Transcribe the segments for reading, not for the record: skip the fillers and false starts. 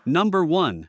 Number 1.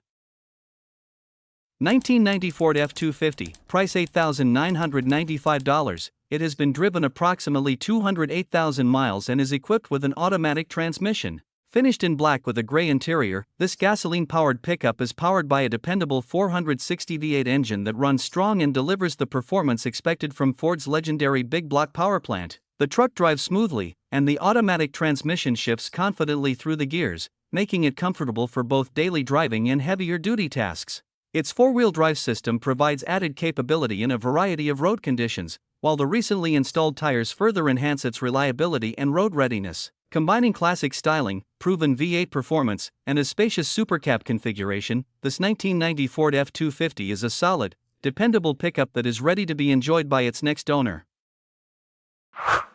1990 Ford F-250, price $8,995. It has been driven approximately 208,000 miles and is equipped with an automatic transmission. Finished in black with a gray interior, this gasoline-powered pickup is powered by a dependable 460 V8 engine that runs strong and delivers the performance expected from Ford's legendary big block power plant. The truck drives smoothly, and the automatic transmission shifts confidently through the gears, making it comfortable for both daily driving and heavier-duty tasks. Its four-wheel drive system provides added capability in a variety of road conditions, while the recently installed tires further enhance its reliability and road readiness. Combining classic styling, proven V8 performance, and a spacious supercab configuration, this 1990 Ford F-250 is a solid, dependable pickup that is ready to be enjoyed by its next owner.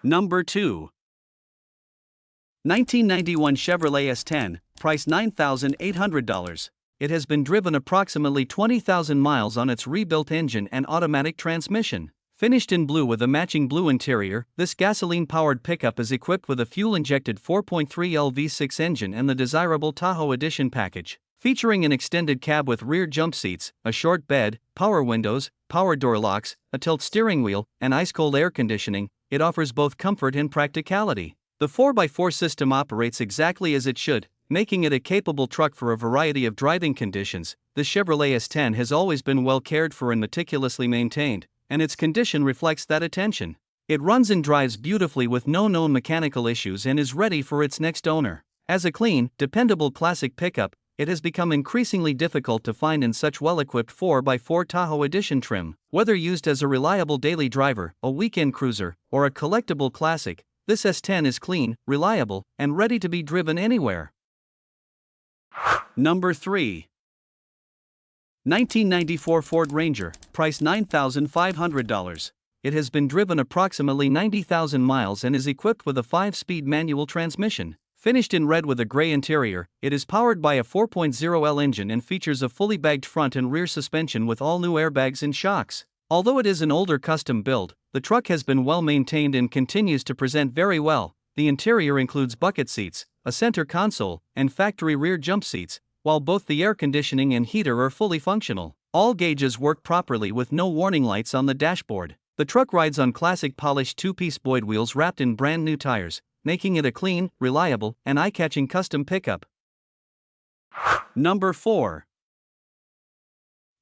Number 2. 1991 Chevrolet S10, price $9,800. It has been driven approximately 20,000 miles on its rebuilt engine and automatic transmission. Finished in blue with a matching blue interior, this gasoline-powered pickup is equipped with a fuel-injected 4.3L V6 engine and the desirable Tahoe Edition package. Featuring an extended cab with rear jump seats, a short bed, power windows, power door locks, a tilt steering wheel, and ice-cold air conditioning, it offers both comfort and practicality. The 4x4 system operates exactly as it should, making it a capable truck for a variety of driving conditions. The Chevrolet S10 has always been well cared for and meticulously maintained, and its condition reflects that attention. It runs and drives beautifully with no known mechanical issues and is ready for its next owner. As a clean, dependable classic pickup, it has become increasingly difficult to find in such well-equipped 4x4 Tahoe Edition trim. Whether used as a reliable daily driver, a weekend cruiser, or a collectible classic, this S10 is clean, reliable, and ready to be driven anywhere. Number 3. 1994 Ford Ranger, price $9,500. It has been driven approximately 90,000 miles and is equipped with a 5-speed manual transmission. Finished in red with a gray interior, it is powered by a 4.0L engine and features a fully bagged front and rear suspension with all new airbags and shocks. Although it is an older custom build, the truck has been well maintained and continues to present very well. The interior includes bucket seats, a center console, and factory rear jump seats, while both the air conditioning and heater are fully functional. All gauges work properly with no warning lights on the dashboard. The truck rides on classic polished 2-piece Boyd wheels wrapped in brand new tires, making it a clean, reliable, and eye-catching custom pickup. Number 4.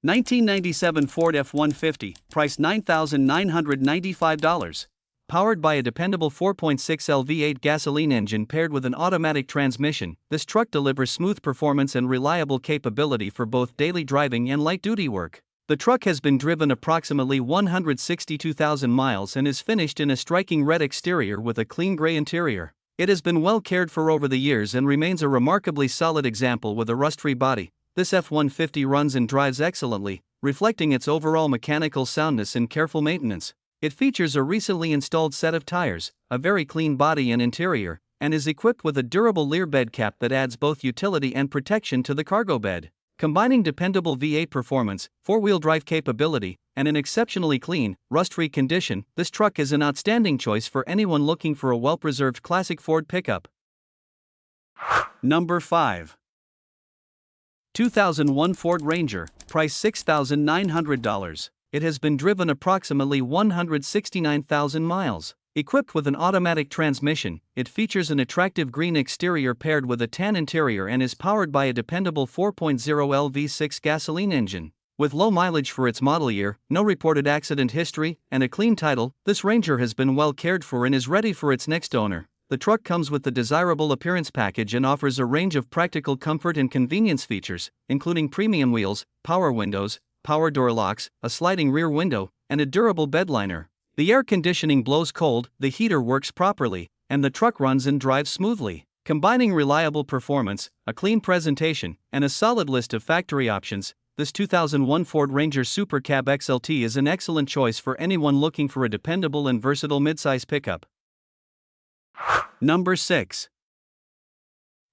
1997 Ford F-150, price $9,995. Powered by a dependable 4.6L V8 gasoline engine paired with an automatic transmission, this truck delivers smooth performance and reliable capability for both daily driving and light-duty work. The truck has been driven approximately 162,000 miles and is finished in a striking red exterior with a clean gray interior. It has been well cared for over the years and remains a remarkably solid example with a rust-free body. This F-150 runs and drives excellently, reflecting its overall mechanical soundness and careful maintenance. It features a recently installed set of tires, a very clean body and interior, and is equipped with a durable Lear bed cap that adds both utility and protection to the cargo bed. Combining dependable V8 performance, four-wheel drive capability, and an exceptionally clean, rust-free condition, this truck is an outstanding choice for anyone looking for a well-preserved classic Ford pickup. Number 5. 2001 Ford Ranger, price $6,900. It has been driven approximately 169,000 miles. Equipped with an automatic transmission, it features an attractive green exterior paired with a tan interior and is powered by a dependable 4.0L V6 gasoline engine. With low mileage for its model year, no reported accident history, and a clean title, this Ranger has been well cared for and is ready for its next owner. The truck comes with the desirable appearance package and offers a range of practical comfort and convenience features, including premium wheels, power windows, power door locks, a sliding rear window, and a durable bed liner. The air conditioning blows cold, the heater works properly, and the truck runs and drives smoothly. Combining reliable performance, a clean presentation, and a solid list of factory options, this 2001 Ford Ranger Super Cab XLT is an excellent choice for anyone looking for a dependable and versatile midsize pickup. Number 6.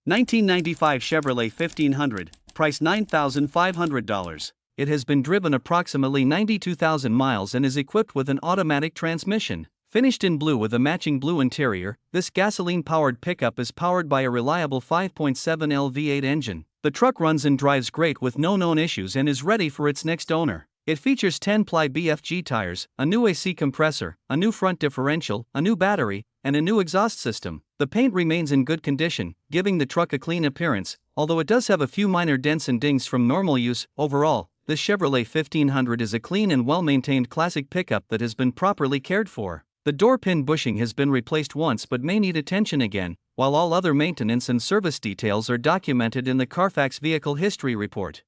1995 Chevrolet 1500, price $9,500. It has been driven approximately 92,000 miles and is equipped with an automatic transmission. Finished in blue with a matching blue interior, this gasoline-powered pickup is powered by a reliable 5.7L V8 engine. The truck runs and drives great with no known issues and is ready for its next owner. It features 10-ply BFG tires, a new AC compressor, a new front differential, a new battery, and a new exhaust system. The paint remains in good condition, giving the truck a clean appearance, although it does have a few minor dents and dings from normal use. Overall, this Chevrolet 1500 is a clean and well-maintained classic pickup that has been properly cared for. The door pin bushing has been replaced once but may need attention again, while all other maintenance and service details are documented in the Carfax Vehicle History Report.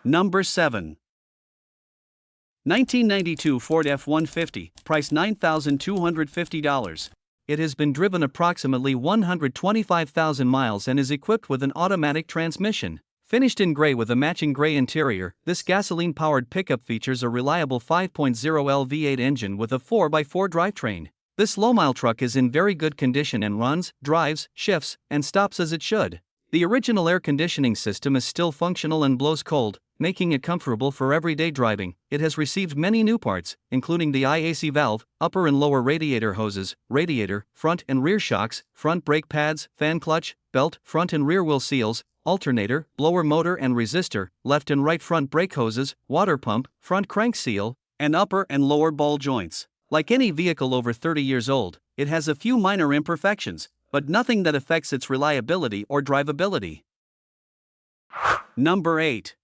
Number 7. 1992 Ford F-150, price $9,250. It has been driven approximately 125,000 miles and is equipped with an automatic transmission. Finished in gray with a matching gray interior, this gasoline-powered pickup features a reliable 5.0L V8 engine with a 4x4 drivetrain. This low-mile truck is in very good condition and runs, drives, shifts, and stops as it should. The original air conditioning system is still functional and blows cold, making it comfortable for everyday driving. It has received many new parts, including the IAC valve, upper and lower radiator hoses, radiator, front and rear shocks, front brake pads, fan clutch, belt, front and rear wheel seals, alternator, blower motor and resistor, left and right front brake hoses, water pump, front crank seal, and upper and lower ball joints. Like any vehicle over 30 years old, it has a few minor imperfections, but nothing that affects its reliability or drivability. Number 8.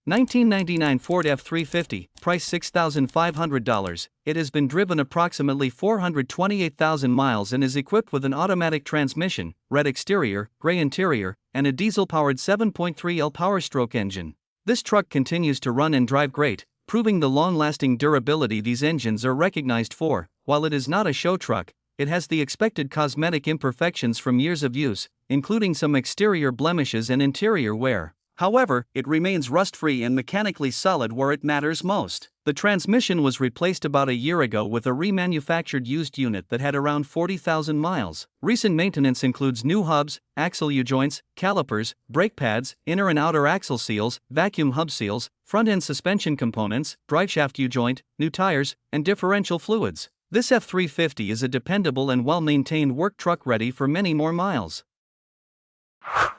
1999 Ford F-350, price $6,500. It has been driven approximately 428,000 miles and is equipped with an automatic transmission, red exterior, gray interior, and a diesel-powered 7.3L Powerstroke engine. This truck continues to run and drive great, proving the long-lasting durability these engines are recognized for. While it is not a show truck, it has the expected cosmetic imperfections from years of use, including some exterior blemishes and interior wear. However, it remains rust-free and mechanically solid where it matters most. The transmission was replaced about a year ago with a remanufactured used unit that had around 40,000 miles. Recent maintenance includes new hubs, axle U-joints, calipers, brake pads, inner and outer axle seals, vacuum hub seals, front-end suspension components, driveshaft U-joint, new tires, and differential fluids. This F-350 is a dependable and well-maintained work truck ready for many more miles.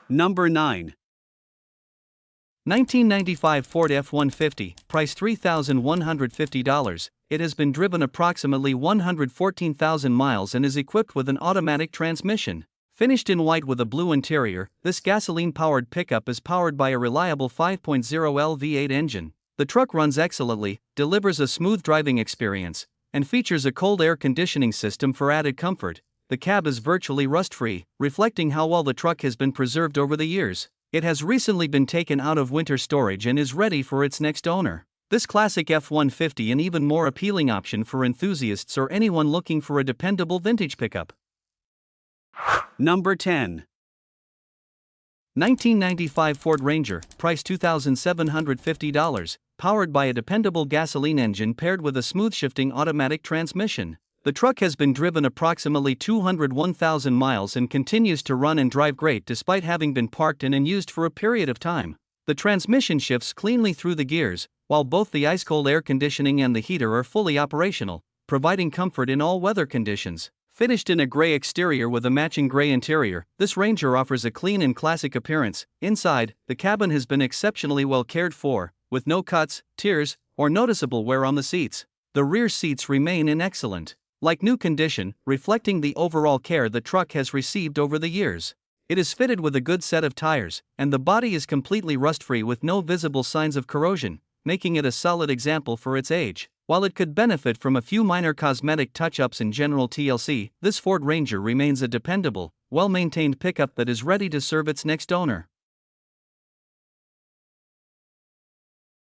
Number 9. 1995 Ford F-150, price $3,150. It has been driven approximately 114,000 miles and is equipped with an automatic transmission. Finished in white with a blue interior, this gasoline-powered pickup is powered by a reliable 5.0L V8 engine. The truck runs excellently, delivers a smooth driving experience, and features a cold air conditioning system for added comfort. The cab is virtually rust-free, reflecting how well the truck has been preserved over the years. It has recently been taken out of winter storage and is ready for its next owner. This classic F-150 an even more appealing option for enthusiasts or anyone looking for a dependable vintage pickup. Number 10. 1995 Ford Ranger, price $2,750, powered by a dependable gasoline engine paired with a smooth-shifting automatic transmission. The truck has been driven approximately 201,000 miles and continues to run and drive great despite having been parked in and used for a period of time. The transmission shifts cleanly through the gears, while both the ice-cold air conditioning and the heater are fully operational, providing comfort in all weather conditions. Finished in a gray exterior with a matching gray interior, this Ranger offers a clean and classic appearance. Inside, the cabin has been exceptionally well cared for, with no cuts, tears, or noticeable wear on the seats. The rear seats remain in excellent, like new condition, reflecting the overall care the truck has received over the years. It is fitted with a good set of tires, and the body is completely rust-free with no visible signs of corrosion, making it a solid example for its age. While it could benefit from a few minor cosmetic touch-ups and general TLC, this Ford Ranger remains a dependable, well-maintained pickup that is ready to serve its next owner.